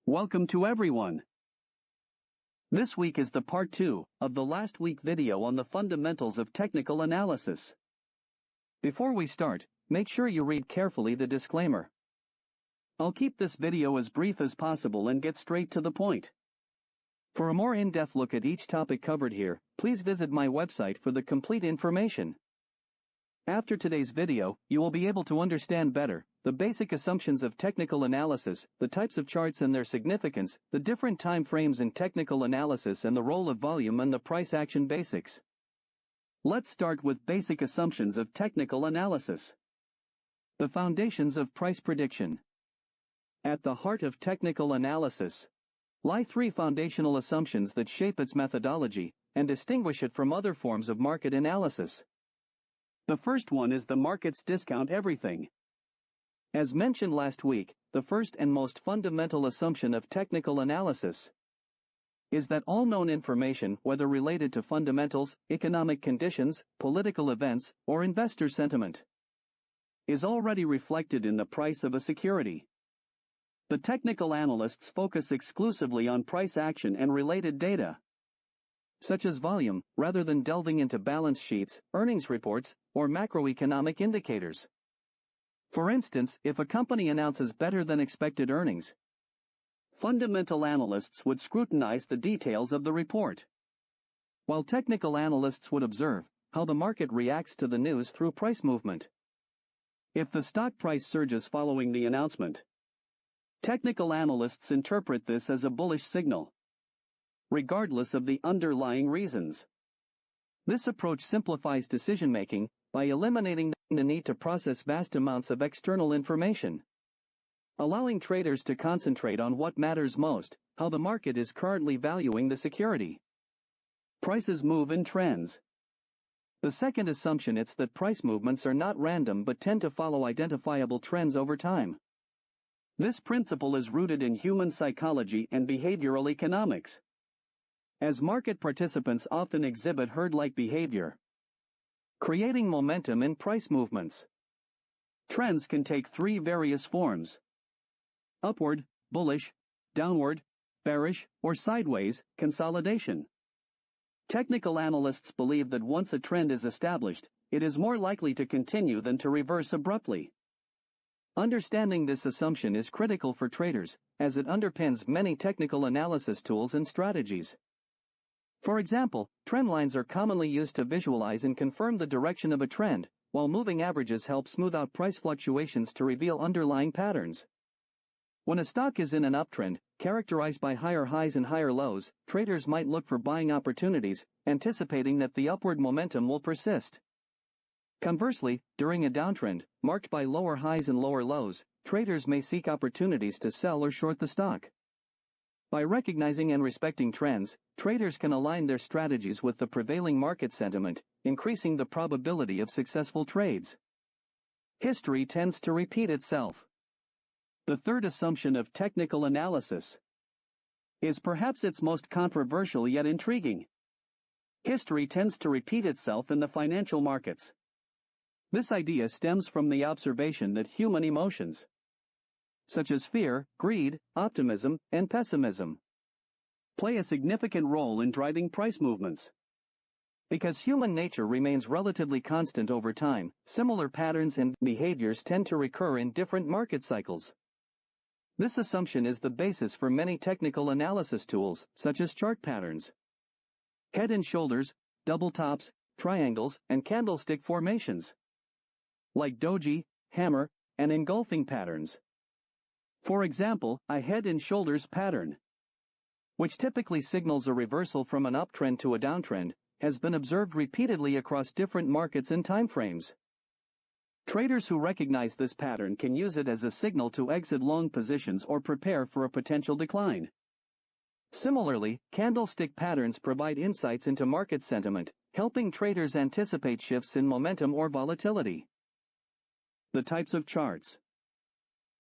Welcome to everyone. This week is the part 2 of the last week video on the fundamentals of technical analysis. Before we start, make sure you read carefully the disclaimer. I'll keep this video as brief as possible and get straight to the point. For a more in-depth look at each topic covered here, please visit my website for the complete information. After today's video, you will be able to understand better the basic assumptions of technical analysis, the types of charts and their significance, the different time frames in technical analysis and the role of volume and the price action basics. Let's start with basic assumptions of technical analysis. The foundations of price prediction. At the heart of technical analysis lie three foundational assumptions that shape its methodology and distinguish it from other forms of market analysis. The first one is the markets discount everything. As mentioned last week, the first and most fundamental assumption of technical analysis is that all known information, whether related to fundamentals, economic conditions, political events, or investor sentiment, is already reflected in the price of a security. The technical analysts focus exclusively on price action and related data, such as volume, rather than delving into balance sheets, earnings reports, or macroeconomic indicators. For instance, if a company announces better than expected earnings, fundamental analysts would scrutinize the details of the report, while technical analysts would observe how the market reacts to the news through price movement. If the stock price surges following the announcement, technical analysts interpret this as a bullish signal, regardless of the underlying reasons. This approach simplifies decision-making by eliminating the need to process vast amounts of external information, allowing traders to concentrate on what matters most: how the market is currently valuing the security. Prices move in trends. The second assumption is that price movements are not random but tend to follow identifiable trends over time. This principle is rooted in human psychology and behavioral economics, as market participants often exhibit herd-like behavior, creating momentum in price movements. Trends can take three various forms: upward, bullish, downward, bearish, or sideways, consolidation. Technical analysts believe that once a trend is established, it is more likely to continue than to reverse abruptly. Understanding this assumption is critical for traders, as it underpins many technical analysis tools and strategies. For example, trend lines are commonly used to visualize and confirm the direction of a trend, while moving averages help smooth out price fluctuations to reveal underlying patterns. When a stock is in an uptrend, characterized by higher highs and higher lows, traders might look for buying opportunities, anticipating that the upward momentum will persist. Conversely, during a downtrend, marked by lower highs and lower lows, traders may seek opportunities to sell or short the stock. By recognizing and respecting trends, traders can align their strategies with the prevailing market sentiment, increasing the probability of successful trades. History tends to repeat itself. The third assumption of technical analysis is perhaps its most controversial yet intriguing. History tends to repeat itself in the financial markets. This idea stems from the observation that human emotions, such as fear, greed, optimism, and pessimism, play a significant role in driving price movements. Because human nature remains relatively constant over time, similar patterns and behaviors tend to recur in different market cycles. This assumption is the basis for many technical analysis tools, such as chart patterns, head and shoulders, double tops, triangles, and candlestick formations, like doji, hammer, and engulfing patterns. For example, a head and shoulders pattern, which typically signals a reversal from an uptrend to a downtrend, has been observed repeatedly across different markets and timeframes. Traders who recognize this pattern can use it as a signal to exit long positions or prepare for a potential decline. Similarly, candlestick patterns provide insights into market sentiment, helping traders anticipate shifts in momentum or volatility. The types of charts.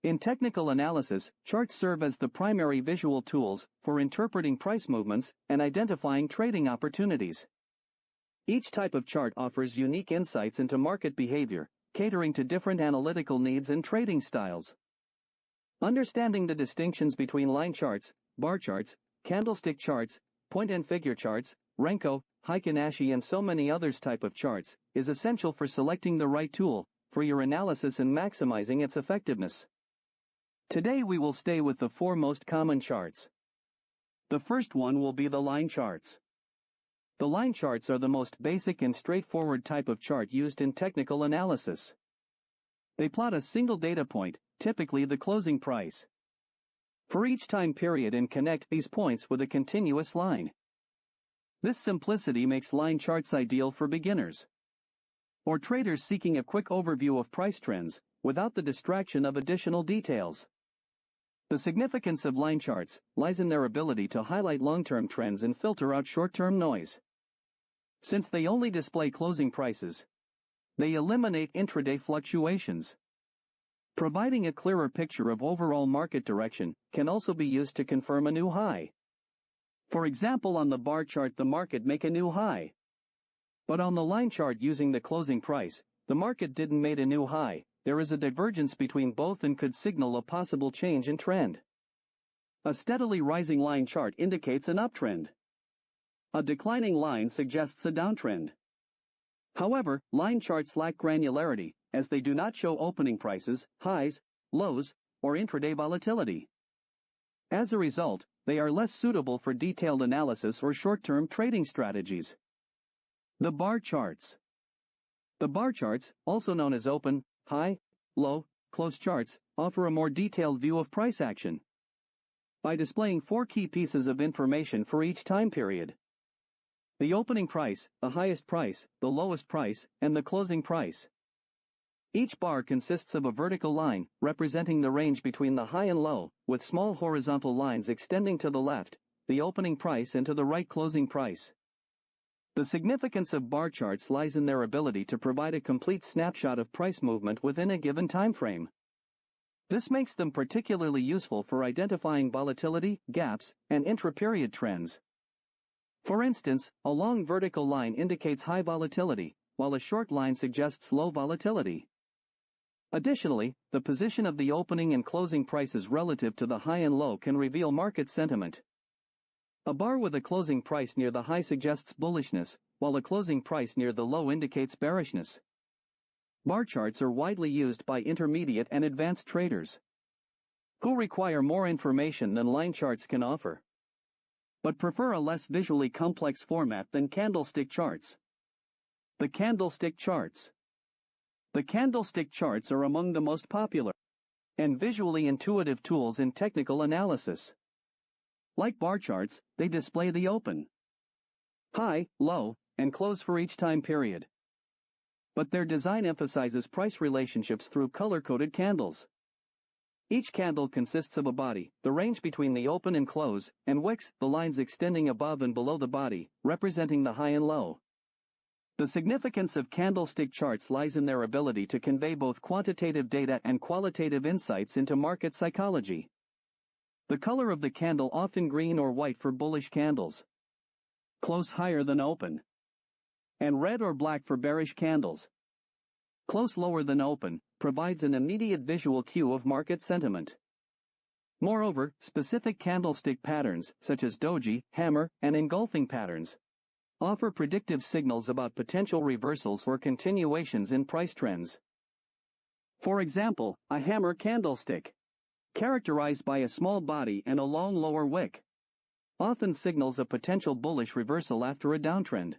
In technical analysis, charts serve as the primary visual tools for interpreting price movements and identifying trading opportunities. Each type of chart offers unique insights into market behavior, catering to different analytical needs and trading styles. Understanding the distinctions between line charts, bar charts, candlestick charts, point and figure charts, Renko, Fibonacci and so many others type of charts is essential for selecting the right tool for your analysis and maximizing its effectiveness. Today we will stay with the 4 most common charts. The first one will be the line charts. The line charts are the most basic and straightforward type of chart used in technical analysis. They plot a single data point, typically the closing price, for each time period and connect these points with a continuous line. This simplicity makes line charts ideal for beginners or traders seeking a quick overview of price trends without the distraction of additional details. The significance of line charts lies in their ability to highlight long-term trends and filter out short-term noise. Since they only display closing prices, they eliminate intraday fluctuations. Providing a clearer picture of overall market direction can also be used to confirm a new high. For example, on the bar chart the market make a new high. But on the line chart using the closing price, the market didn't make a new high. There is a divergence between both and could signal a possible change in trend. A steadily rising line chart indicates an uptrend. A declining line suggests a downtrend. However, line charts lack granularity, as they do not show opening prices, highs, lows, or intraday volatility. As a result, they are less suitable for detailed analysis or short-term trading strategies. The bar charts. The bar charts, also known as open, high, low, close charts, offer a more detailed view of price action by displaying 4 key pieces of information for each time period: the opening price, the highest price, the lowest price, and the closing price. Each bar consists of a vertical line representing the range between the high and low, with small horizontal lines extending to the left, the opening price, and to the right, closing price. The significance of bar charts lies in their ability to provide a complete snapshot of price movement within a given time frame. This makes them particularly useful for identifying volatility, gaps, and intra-period trends. For instance, a long vertical line indicates high volatility, while a short line suggests low volatility. Additionally, the position of the opening and closing prices relative to the high and low can reveal market sentiment. A bar with a closing price near the high suggests bullishness, while a closing price near the low indicates bearishness. Bar charts are widely used by intermediate and advanced traders who require more information than line charts can offer, but prefer a less visually complex format than candlestick charts. The candlestick charts. The candlestick charts are among the most popular and visually intuitive tools in technical analysis. Like bar charts, they display the open, high, low, and close for each time period. But their design emphasizes price relationships through color-coded candles. Each candle consists of a body, the range between the open and close, and wicks, the lines extending above and below the body, representing the high and low. The significance of candlestick charts lies in their ability to convey both quantitative data and qualitative insights into market psychology. The color of the candle often green or white for bullish candles, close higher than open, and red or black for bearish candles, close lower than open, provides an immediate visual cue of market sentiment. Moreover, specific candlestick patterns, such as doji, hammer, and engulfing patterns, offer predictive signals about potential reversals or continuations in price trends. For example, a hammer candlestick, characterized by a small body and a long lower wick, often signals a potential bullish reversal after a downtrend.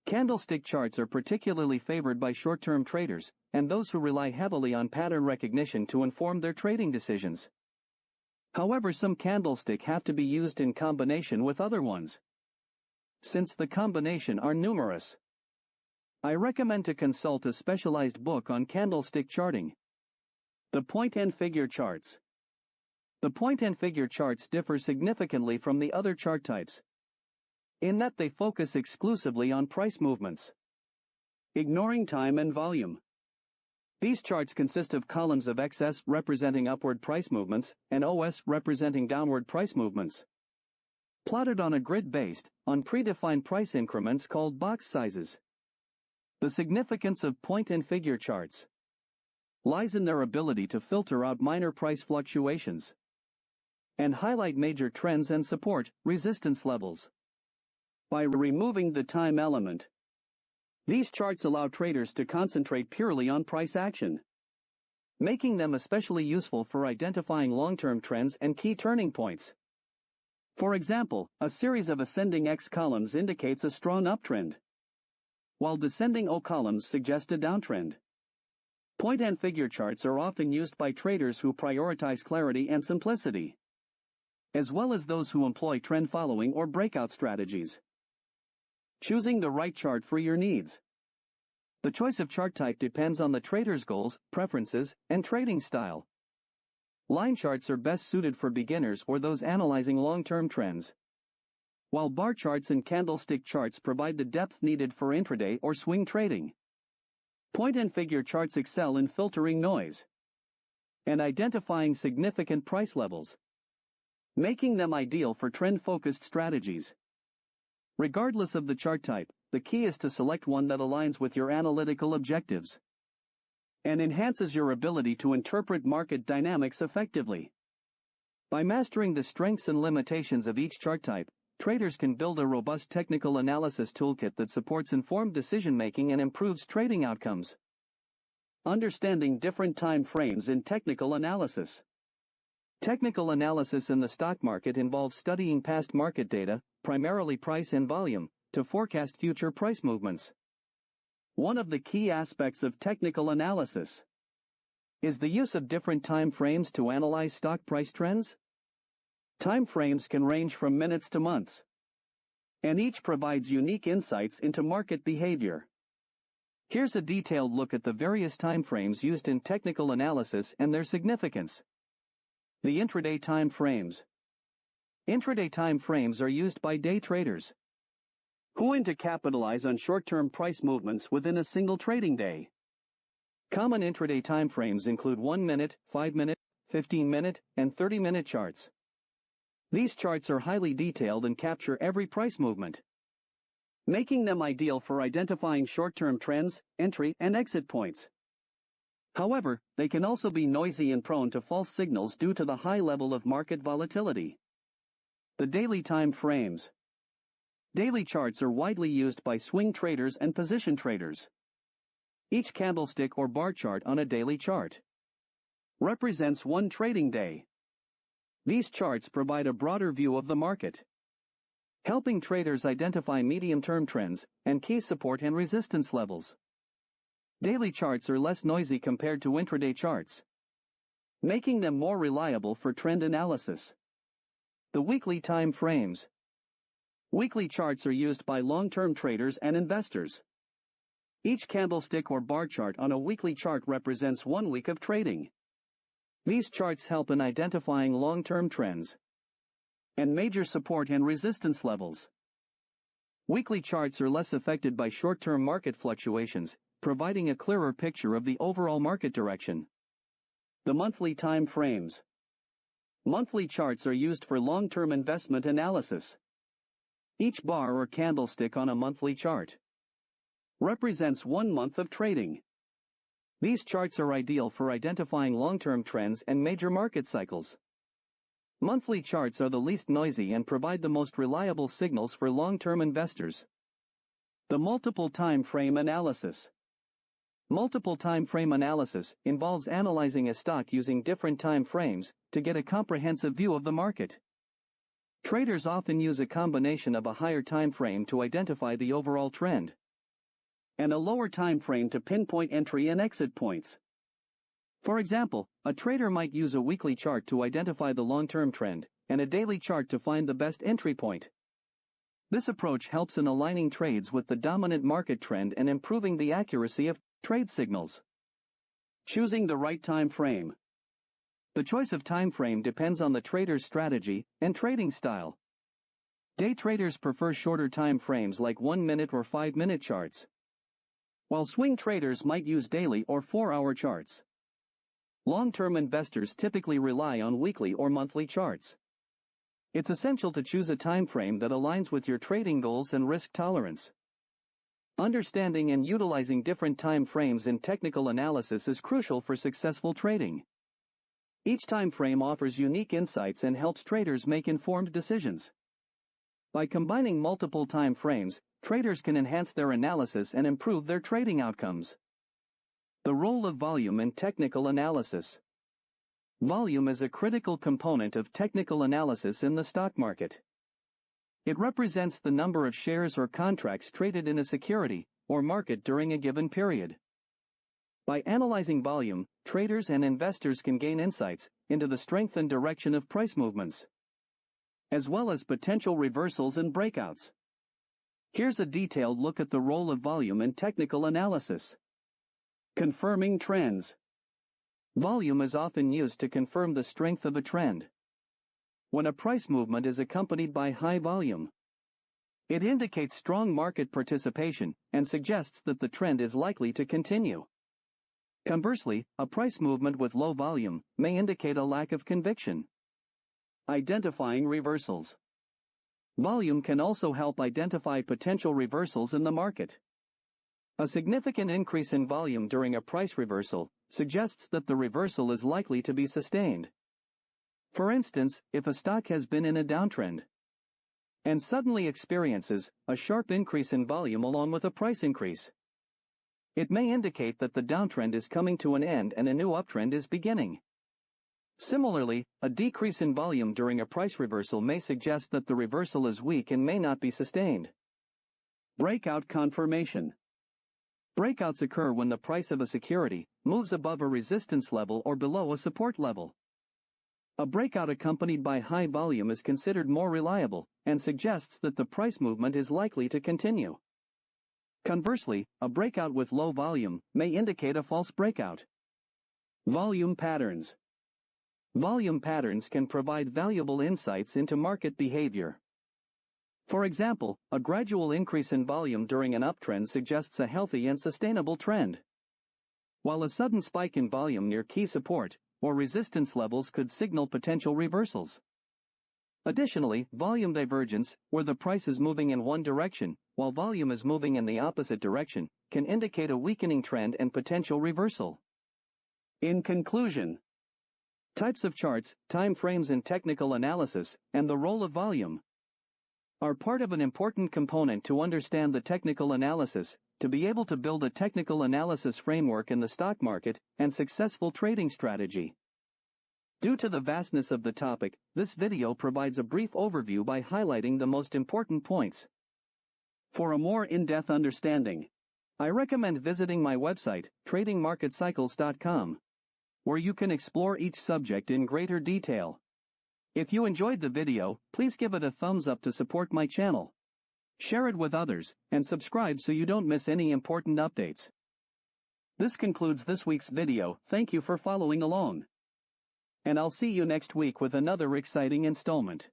Candlestick charts are particularly favored by short-term traders and those who rely heavily on pattern recognition to inform their trading decisions. However, some candlesticks have to be used in combination with other ones, since the combination are numerous. I recommend to consult a specialized book on candlestick charting. The point and figure charts. The point and figure charts differ significantly from the other chart types in that they focus exclusively on price movements, ignoring time and volume. These charts consist of columns of XS representing upward price movements and OS representing downward price movements, plotted on a grid based on predefined price increments called box sizes. The significance of point and figure charts. lies in their ability to filter out minor price fluctuations and highlight major trends and support, resistance levels. By removing the time element, these charts allow traders to concentrate purely on price action, making them especially useful for identifying long-term trends and key turning points. For example, a series of ascending X columns indicates a strong uptrend, while descending O columns suggest a downtrend. Point and figure charts are often used by traders who prioritize clarity and simplicity, as well as those who employ trend following or breakout strategies. Choosing the right chart for your needs. The choice of chart type depends on the trader's goals, preferences, and trading style. Line charts are best suited for beginners or those analyzing long-term trends, while bar charts and candlestick charts provide the depth needed for intraday or swing trading. Point and figure charts excel in filtering noise and identifying significant price levels, making them ideal for trend-focused strategies. Regardless of the chart type, the key is to select one that aligns with your analytical objectives and enhances your ability to interpret market dynamics effectively. By mastering the strengths and limitations of each chart type, traders can build a robust technical analysis toolkit that supports informed decision-making and improves trading outcomes. Understanding different time frames in technical analysis. Technical analysis in the stock market involves studying past market data, primarily price and volume, to forecast future price movements. One of the key aspects of technical analysis is the use of different time frames to analyze stock price trends. Time frames can range from minutes to months, and each provides unique insights into market behavior. Here's a detailed look at the various time frames used in technical analysis and their significance. The intraday time frames. Intraday time frames are used by day traders who aim to capitalize on short-term price movements within a single trading day. Common intraday time frames include 1-minute, 5-minute, 15-minute, and 30-minute charts. These charts are highly detailed and capture every price movement, making them ideal for identifying short-term trends, entry and exit points. However, they can also be noisy and prone to false signals due to the high level of market volatility. The daily time frames. Daily charts are widely used by swing traders and position traders. Each candlestick or bar chart on a daily chart represents one trading day. These charts provide a broader view of the market, helping traders identify medium-term trends and key support and resistance levels. Daily charts are less noisy compared to intraday charts, making them more reliable for trend analysis. The weekly time frames. Weekly charts are used by long-term traders and investors. Each candlestick or bar chart on a weekly chart represents 1 week of trading. These charts help in identifying long-term trends and major support and resistance levels. Weekly charts are less affected by short-term market fluctuations, providing a clearer picture of the overall market direction. The monthly time frames. Monthly charts are used for long-term investment analysis. Each bar or candlestick on a monthly chart represents 1 month of trading. These charts are ideal for identifying long-term trends and major market cycles. Monthly charts are the least noisy and provide the most reliable signals for long-term investors. The multiple time frame analysis. Multiple time frame analysis involves analyzing a stock using different time frames to get a comprehensive view of the market. Traders often use a combination of a higher time frame to identify the overall trend and a lower time frame to pinpoint entry and exit points. For example, a trader might use a weekly chart to identify the long-term trend and a daily chart to find the best entry point. This approach helps in aligning trades with the dominant market trend and improving the accuracy of trade signals. Choosing the right time frame. The choice of time frame depends on the trader's strategy and trading style. Day traders prefer shorter time frames like 1-minute or 5-minute charts, while swing traders might use daily or 4-hour charts. Long-term investors typically rely on weekly or monthly charts. It's essential to choose a time frame that aligns with your trading goals and risk tolerance. Understanding and utilizing different time frames in technical analysis is crucial for successful trading. Each time frame offers unique insights and helps traders make informed decisions. By combining multiple time frames, traders can enhance their analysis and improve their trading outcomes. The role of volume in technical analysis. Volume is a critical component of technical analysis in the stock market. It represents the number of shares or contracts traded in a security or market during a given period. By analyzing volume, traders and investors can gain insights into the strength and direction of price movements, as well as potential reversals and breakouts. Here's a detailed look at the role of volume in technical analysis. Confirming trends. Volume is often used to confirm the strength of a trend. When a price movement is accompanied by high volume, it indicates strong market participation and suggests that the trend is likely to continue. Conversely, a price movement with low volume may indicate a lack of conviction. Identifying reversals. Volume can also help identify potential reversals in the market. A significant increase in volume during a price reversal suggests that the reversal is likely to be sustained. For instance, if a stock has been in a downtrend and suddenly experiences a sharp increase in volume along with a price increase, it may indicate that the downtrend is coming to an end and a new uptrend is beginning. Similarly, a decrease in volume during a price reversal may suggest that the reversal is weak and may not be sustained. Breakout confirmation. Breakouts occur when the price of a security moves above a resistance level or below a support level. A breakout accompanied by high volume is considered more reliable and suggests that the price movement is likely to continue. Conversely, a breakout with low volume may indicate a false breakout. Volume patterns. Volume patterns can provide valuable insights into market behavior. For example, a gradual increase in volume during an uptrend suggests a healthy and sustainable trend, while a sudden spike in volume near key support or resistance levels could signal potential reversals. Additionally, volume divergence, where the price is moving in one direction while volume is moving in the opposite direction, can indicate a weakening trend and potential reversal. In conclusion, types of charts, time frames in technical analysis, and the role of volume are part of an important component to understand the technical analysis, to be able to build a technical analysis framework in the stock market and successful trading strategy. Due to the vastness of the topic, this video provides a brief overview by highlighting the most important points. For a more in-depth understanding, I recommend visiting my website, Tradingmarketcycles.com, where you can explore each subject in greater detail. If you enjoyed the video, please give it a thumbs up to support my channel. Share it with others, and subscribe so you don't miss any important updates. This concludes this week's video. Thank you for following along. And I'll see you next week with another exciting installment.